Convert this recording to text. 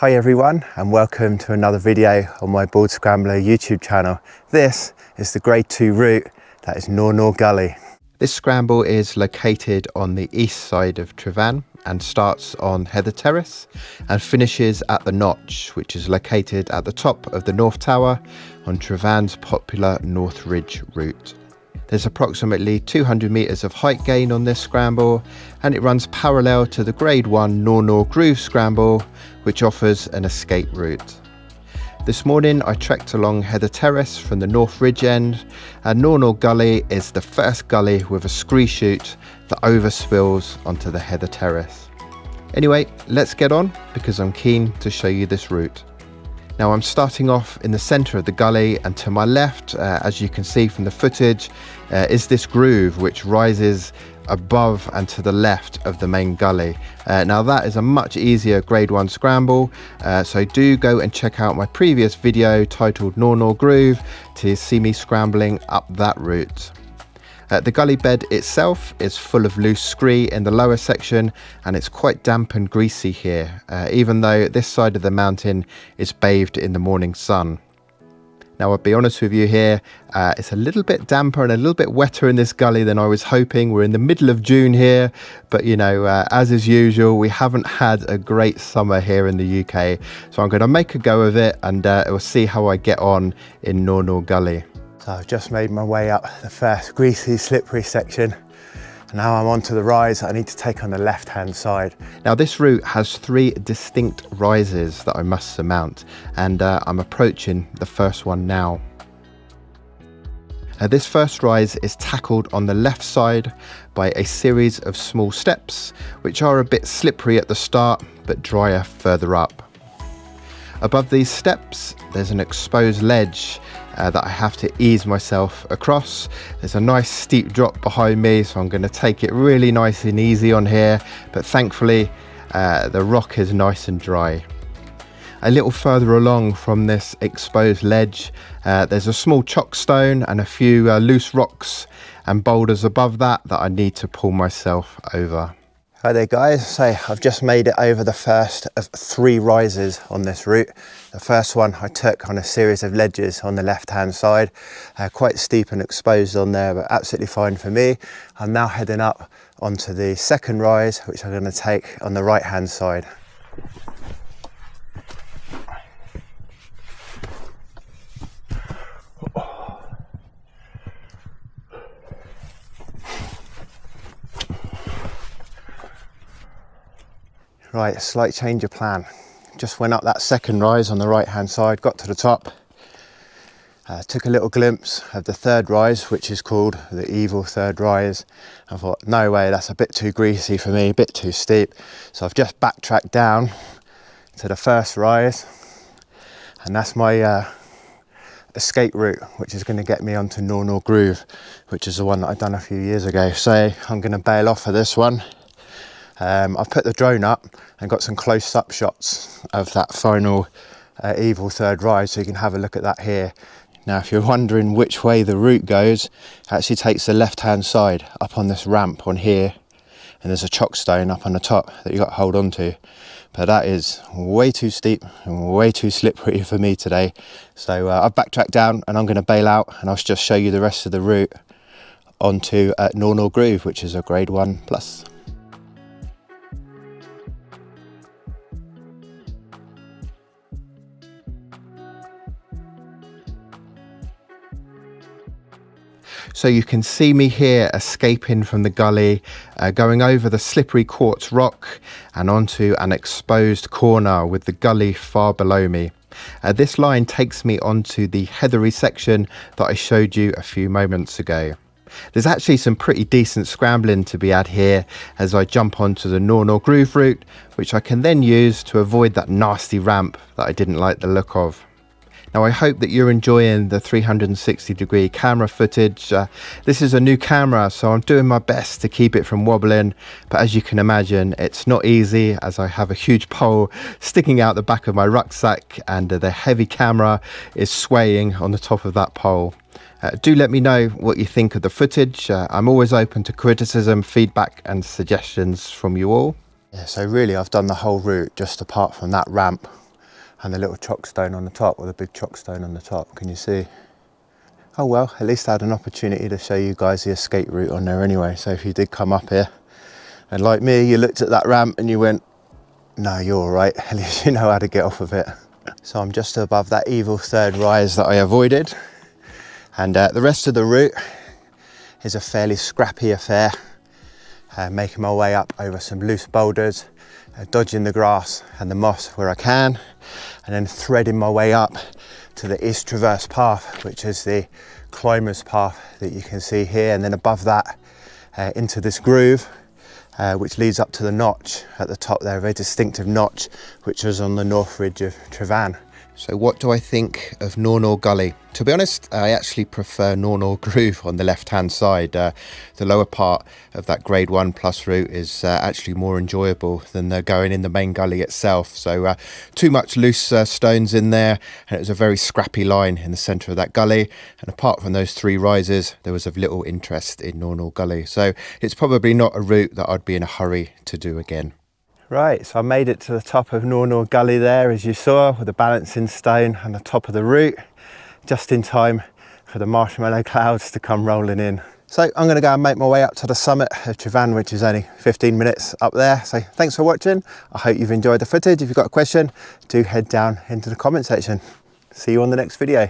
Hi everyone, and welcome to another video on my Board Scrambler YouTube channel. This is the grade 2 route that is Nor Gully. This scramble is located on the east side of Trevan and starts on Heather Terrace and finishes at the Notch, which is located at the top of the North Tower on Trevan's popular North Ridge route. There's approximately 200 metres of height gain on this scramble, and it runs parallel to the grade 1 Nor Groove scramble, which offers an escape route. This morning I trekked along Heather Terrace from the North Ridge end, and Nor Gully is the first gully with a scree chute that overspills onto the Heather Terrace. Anyway, let's get on because I'm keen to show you this route. Now I'm starting off in the centre of the gully, and to my left, as you can see from the footage, is this groove which rises above and to the left of the main gully. Now that is a much easier grade 1 scramble, so do go and check out my previous video titled Nor Groove to see me scrambling up that route. The gully bed itself is full of loose scree in the lower section, and it's quite damp and greasy here, even though this side of the mountain is bathed in the morning sun. Now I'll be honest with you here, it's a little bit damper and a little bit wetter in this gully than I was hoping. We're in the middle of June here, but you know, as is usual, we haven't had a great summer here in the UK. So I'm going to make a go of it, and we'll see how I get on in Nor Gully. So I've just made my way up the first greasy, slippery section. And now I'm onto the rise I need to take on the left-hand side. Now this route has 3 distinct rises that I must surmount, and I'm approaching the first one now. This first rise is tackled on the left side by a series of small steps, which are a bit slippery at the start, but drier further up. Above these steps, there's an exposed ledge that I have to ease myself across. There's a nice steep drop behind me, so I'm going to take it really nice and easy on here, but thankfully the rock is nice and dry. A little further along from this exposed ledge, there's a small chock stone and a few loose rocks and boulders above that I need to pull myself over. Hi there guys, so I've just made it over the first of 3 rises on this route. The first one I took on a series of ledges on the left hand side, quite steep and exposed on there, but absolutely fine for me. I'm now heading up onto the second rise, which I'm going to take on the right hand side. Right, slight change of plan. Just went up that second rise on the right hand side, got to the top, took a little glimpse of the third rise, which is called the evil third rise. I thought, no way, that's a bit too greasy for me, a bit too steep. So I've just backtracked down to the first rise, and that's my escape route, which is going to get me onto Nor Groove, which is the one that I've done a few years ago. So I'm going to bail off for this one. I've put the drone up and got some close-up shots of that final evil third rise, so you can have a look at that here. Now if you're wondering which way the route goes, it actually takes the left-hand side up on this ramp on here, and there's a chock stone up on the top that you got to hold on to. But that is way too steep and way too slippery for me today. So I've backtracked down and I'm going to bail out, and I'll just show you the rest of the route onto Nor Groove, which is a grade 1+. So you can see me here escaping from the gully, going over the slippery quartz rock and onto an exposed corner with the gully far below me. This line takes me onto the heathery section that I showed you a few moments ago. There's actually some pretty decent scrambling to be had here as I jump onto the Nor Groove route, which I can then use to avoid that nasty ramp that I didn't like the look of. Now I hope that you're enjoying the 360-degree camera footage. This is a new camera, so I'm doing my best to keep it from wobbling, but as you can imagine, it's not easy as I have a huge pole sticking out the back of my rucksack, and the heavy camera is swaying on the top of that pole. Do let me know what you think of the footage. I'm always open to criticism, feedback and suggestions from you all. Yeah, so really I've done the whole route just apart from that ramp and the little chalk stone on the top, or the big chalk stone on the top. Can you see? Oh well, at least I had an opportunity to show you guys the escape route on there anyway. So if you did come up here and like me, you looked at that ramp and you went, no, you're all right, at least you know how to get off of it. So I'm just above that evil third rise that I avoided, and the rest of the route is a fairly scrappy affair, making my way up over some loose boulders, dodging the grass and the moss where I can, and then threading my way up to the East Traverse path, which is the climber's path that you can see here, and then above that into this groove, which leads up to the notch at the top there, a very distinctive notch, which was on the north ridge of Travan. So what do I think of Nor Gully? To be honest, I actually prefer Nor Groove on the left-hand side. The lower part of that grade 1+ route is actually more enjoyable than going in the main gully itself. So too much loose stones in there, and it was a very scrappy line in the centre of that gully. And apart from those 3 rises, there was of little interest in Nor Gully. So it's probably not a route that I'd be in a hurry to do again. Right, so I made it to the top of Nor Gully there, as you saw, with the balancing stone on the top of the route, just in time for the marshmallow clouds to come rolling in. So I'm going to go and make my way up to the summit of Travan, which is only 15 minutes up there. So thanks for watching. I hope you've enjoyed the footage. If you've got a question, do head down into the comment section. See you on the next video.